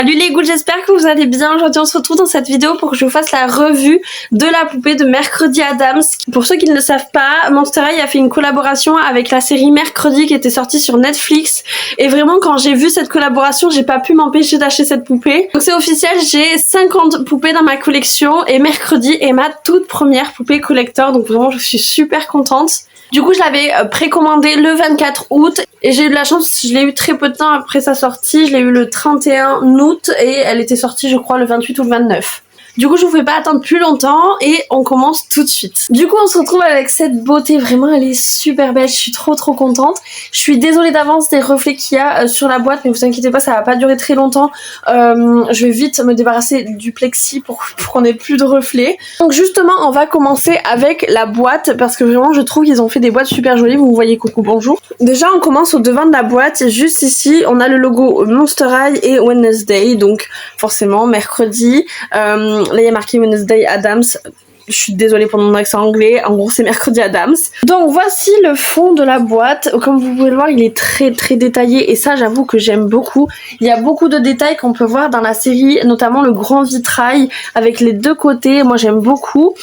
Salut les ghouls, j'espère que vous allez bien. Aujourd'hui on se retrouve dans cette vidéo pour que je vous fasse la revue de la poupée de Mercredi Addams. Pour ceux qui ne le savent pas, Monster High a fait une collaboration avec la série Mercredi qui était sortie sur Netflix. Et vraiment quand j'ai vu cette collaboration, j'ai pas pu m'empêcher d'acheter cette poupée. Donc c'est officiel, j'ai 50 poupées dans ma collection et Mercredi est ma toute première poupée collector. Donc vraiment je suis super contente. Du coup je l'avais précommandée le 24 août et j'ai eu de la chance, je l'ai eu très peu de temps après sa sortie, je l'ai eu le 31 août et elle était sortie je crois le 28 ou le 29. Du coup je vous fais pas attendre plus longtemps et on commence tout de suite. Du coup on se retrouve avec cette beauté, vraiment elle est super belle, je suis trop contente. Je suis désolée d'avance des reflets qu'il y a sur la boîte, mais vous inquiétez pas, ça va pas durer très longtemps. Je vais vite me débarrasser du plexi pour qu'on ait plus de reflets. Donc justement on va commencer avec la boîte parce que vraiment je trouve qu'ils ont fait des boîtes super jolies. Vous voyez, coucou, bonjour. Déjà on commence au devant de la boîte, juste ici on a le logo Monster High et Wednesday, donc forcément mercredi. Là il y a marqué Wednesday Addams. Je suis désolée pour mon accent anglais, en gros c'est Mercredi Addams. Donc voici le fond de la boîte, comme vous pouvez le voir il est très détaillé et ça j'avoue que j'aime beaucoup. Il y a beaucoup de détails qu'on peut voir dans la série, notamment le grand vitrail avec les deux côtés, moi j'aime beaucoup.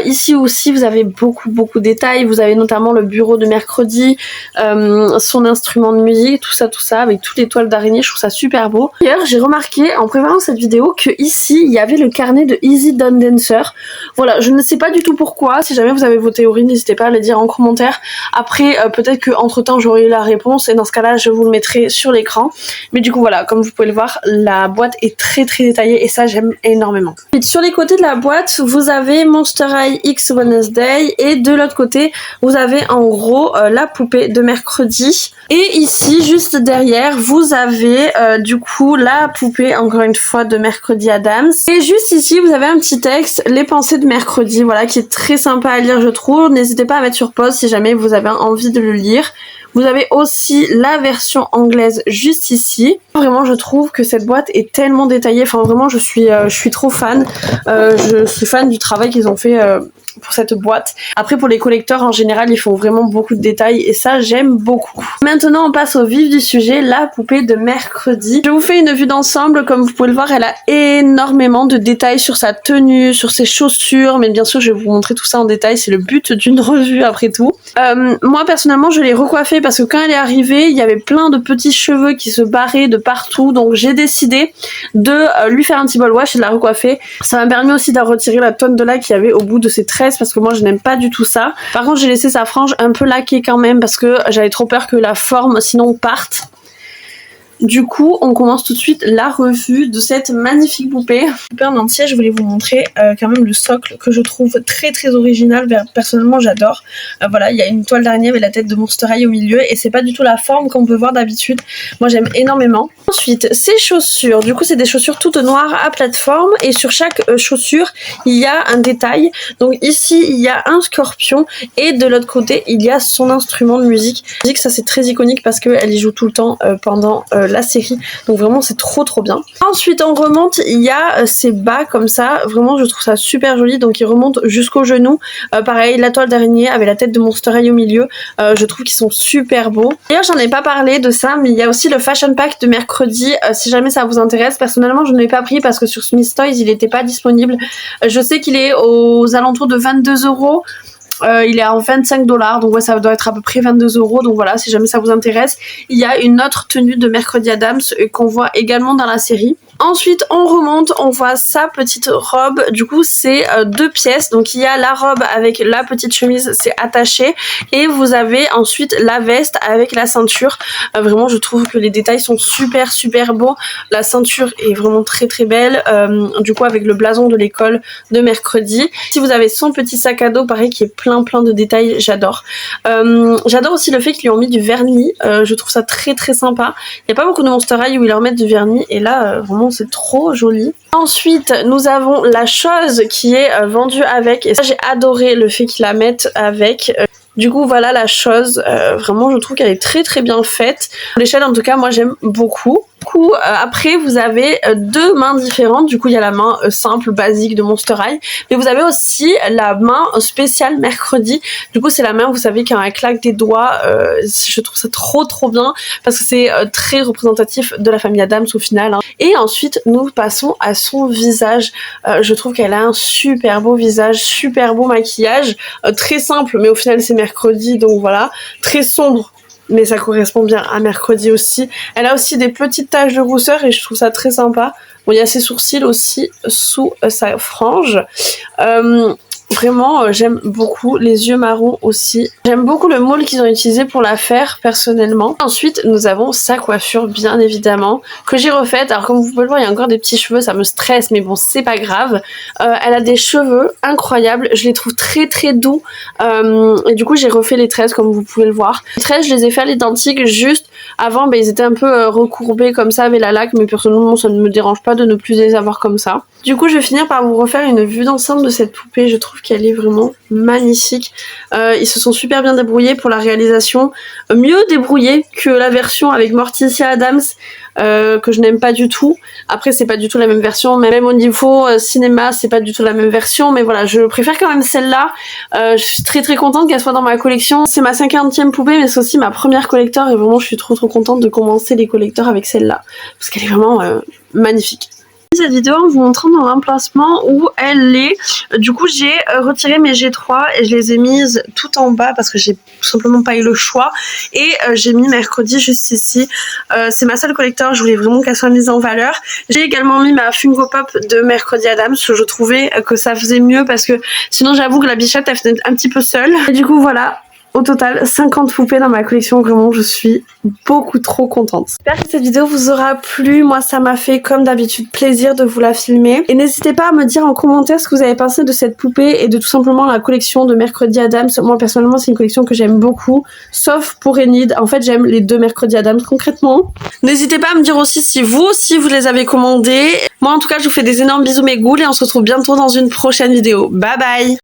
Ici aussi vous avez beaucoup de détails, vous avez notamment le bureau de Mercredi, son instrument de musique, tout ça avec toutes les toiles d'araignée, je trouve ça super beau. D'ailleurs j'ai remarqué en préparant cette vidéo que ici il y avait le carnet de Easy Dawn Dancer. Voilà, je ne sais pas du tout pourquoi, si jamais vous avez vos théories n'hésitez pas à les dire en commentaire. Après peut-être que entre temps j'aurai eu la réponse et dans ce cas là je vous le mettrai sur l'écran. Mais du coup voilà, comme vous pouvez le voir la boîte est très détaillée et ça j'aime énormément. Et sur les côtés de la boîte vous avez Monster High X Wednesday et de l'autre côté vous avez en gros la poupée de Mercredi. Et ici juste derrière vous avez du coup la poupée encore une fois de Mercredi Addams. Et juste ici vous avez un petit texte, les pensées de Mercredi, voilà, qui est très sympa à lire je trouve. N'hésitez pas à mettre sur pause si jamais vous avez envie de le lire. Vous avez aussi la version anglaise juste ici. Vraiment je trouve que cette boîte est tellement détaillée, enfin vraiment je suis trop fan. Je suis fan du travail qu'ils ont fait pour cette boîte. Après pour les collecteurs en général ils font vraiment beaucoup de détails et ça j'aime beaucoup. Maintenant on passe au vif du sujet, la poupée de Mercredi. Je vous fais une vue d'ensemble, comme vous pouvez le voir elle a énormément de détails sur sa tenue, sur ses chaussures, mais bien sûr je vais vous montrer tout ça en détail, c'est le but d'une revue après tout. Moi personnellement je l'ai recoiffée parce que quand elle est arrivée il y avait plein de petits cheveux qui se barraient de partout, donc j'ai décidé de lui faire un petit ball wash et de la recoiffer. Ça m'a permis aussi de retirer la tonne de lait qu'il y avait au bout de ses tresses parce que moi je n'aime pas du tout ça. Par contre j'ai laissé sa frange un peu laquée quand même parce que j'avais trop peur que la forme sinon parte. Du coup on commence tout de suite la revue de cette magnifique poupée. Poupée en entier, je voulais vous montrer quand même le socle que je trouve très original, personnellement j'adore. Voilà, il y a une toile d'araignée avec la tête de Monster High au milieu et c'est pas du tout la forme qu'on peut voir d'habitude. Moi j'aime énormément. Ensuite ces chaussures, du coup c'est des chaussures toutes noires à plateforme et sur chaque chaussure il y a un détail. Donc ici il y a un scorpion et de l'autre côté il y a son instrument de musique. Ça c'est très iconique parce qu'elle y joue tout le temps pendant la série, donc vraiment c'est trop bien. Ensuite on remonte, il y a ces bas comme ça, vraiment je trouve ça super joli, donc ils remontent jusqu'au genou. Pareil la toile d'araignée avec la tête de Monster High au milieu, je trouve qu'ils sont super beaux. D'ailleurs j'en ai pas parlé de ça, mais il y a aussi le fashion pack de Mercredi, si jamais ça vous intéresse. Personnellement je ne l'ai pas pris parce que sur Smith Toys il n'était pas disponible. Je sais qu'il est aux alentours de 22 €. Il est à 25 $, donc ouais ça doit être à peu près 22 €, donc voilà si jamais ça vous intéresse. Il y a une autre tenue de Mercredi Addams qu'on voit également dans la série. Ensuite on remonte, on voit sa petite robe, du coup c'est 2 pièces, donc il y a la robe avec la petite chemise, c'est attaché, et vous avez ensuite la veste avec la ceinture. Vraiment je trouve que les détails sont super beaux, la ceinture est vraiment très belle, du coup avec le blason de l'école de Mercredi. Si vous avez son petit sac à dos pareil qui est plein de détails, j'adore. J'adore aussi le fait qu'ils lui ont mis du vernis, je trouve ça très sympa. Il n'y a pas beaucoup de Monster High où ils leur mettent du vernis et là vraiment c'est trop joli. Ensuite nous avons la chose qui est vendue avec, et ça j'ai adoré le fait qu'ils la mettent avec. Du coup voilà la chose, vraiment je trouve qu'elle est très bien faite. L'échelle en tout cas moi j'aime beaucoup. Du coup, après, vous avez deux mains différentes. Du coup, il y a la main simple, basique de Monster High. Mais vous avez aussi la main spéciale mercredi. Du coup, c'est la main, vous savez, qui a un claque des doigts. Je trouve ça trop bien parce que c'est très représentatif de la famille Addams au final. Hein. Et ensuite, nous passons à son visage. Je trouve qu'elle a un super beau visage, super beau maquillage. Très simple, mais au final, c'est mercredi. Donc voilà, très sombre. Mais ça correspond bien à mercredi aussi. Elle a aussi des petites taches de rousseur et je trouve ça très sympa. Bon, il y a ses sourcils aussi sous sa frange. Vraiment, j'aime beaucoup les yeux marrons aussi. J'aime beaucoup le moule qu'ils ont utilisé pour la faire, personnellement. Ensuite, nous avons sa coiffure, bien évidemment, que j'ai refaite. Alors, comme vous pouvez le voir, il y a encore des petits cheveux, ça me stresse, mais bon, c'est pas grave. Elle a des cheveux incroyables, je les trouve très doux. Et du coup, j'ai refait les tresses, comme vous pouvez le voir. Les tresses, je les ai fait à l'identique, juste avant, ils étaient un peu recourbés comme ça avec la laque, mais personnellement, ça ne me dérange pas de ne plus les avoir comme ça. Du coup, je vais finir par vous refaire une vue d'ensemble de cette poupée. Je trouve qu'elle est vraiment magnifique. Ils se sont super bien débrouillés pour la réalisation. Mieux débrouillés que la version avec Morticia Addams, que je n'aime pas du tout. Après, c'est pas du tout la même version. Même au niveau cinéma, c'est pas du tout la même version. Mais voilà, je préfère quand même celle-là. Je suis très contente qu'elle soit dans ma collection. C'est ma 50e poupée, mais c'est aussi ma première collector. Et vraiment, je suis trop contente de commencer les collectors avec celle-là. Parce qu'elle est vraiment magnifique. Cette vidéo en vous montrant dans l'emplacement où elle est. Du coup, j'ai retiré mes G3 et je les ai mises tout en bas parce que j'ai tout simplement pas eu le choix. Et j'ai mis mercredi juste ici. C'est ma seule collector, je voulais vraiment qu'elle soit mise en valeur. J'ai également mis ma Funko Pop de mercredi Addams. Je trouvais que ça faisait mieux parce que sinon j'avoue que la bichette elle faisait un petit peu seule. Et du coup voilà. Au total, 50 poupées dans ma collection, vraiment je suis beaucoup trop contente. J'espère que cette vidéo vous aura plu, moi ça m'a fait comme d'habitude plaisir de vous la filmer. Et n'hésitez pas à me dire en commentaire ce que vous avez pensé de cette poupée et de tout simplement la collection de Mercredi Addams. Moi personnellement c'est une collection que j'aime beaucoup, sauf pour Enid. En fait j'aime les deux Mercredi Addams concrètement. N'hésitez pas à me dire aussi si vous aussi vous les avez commandés. Moi en tout cas je vous fais des énormes bisous mes ghouls et on se retrouve bientôt dans une prochaine vidéo. Bye bye.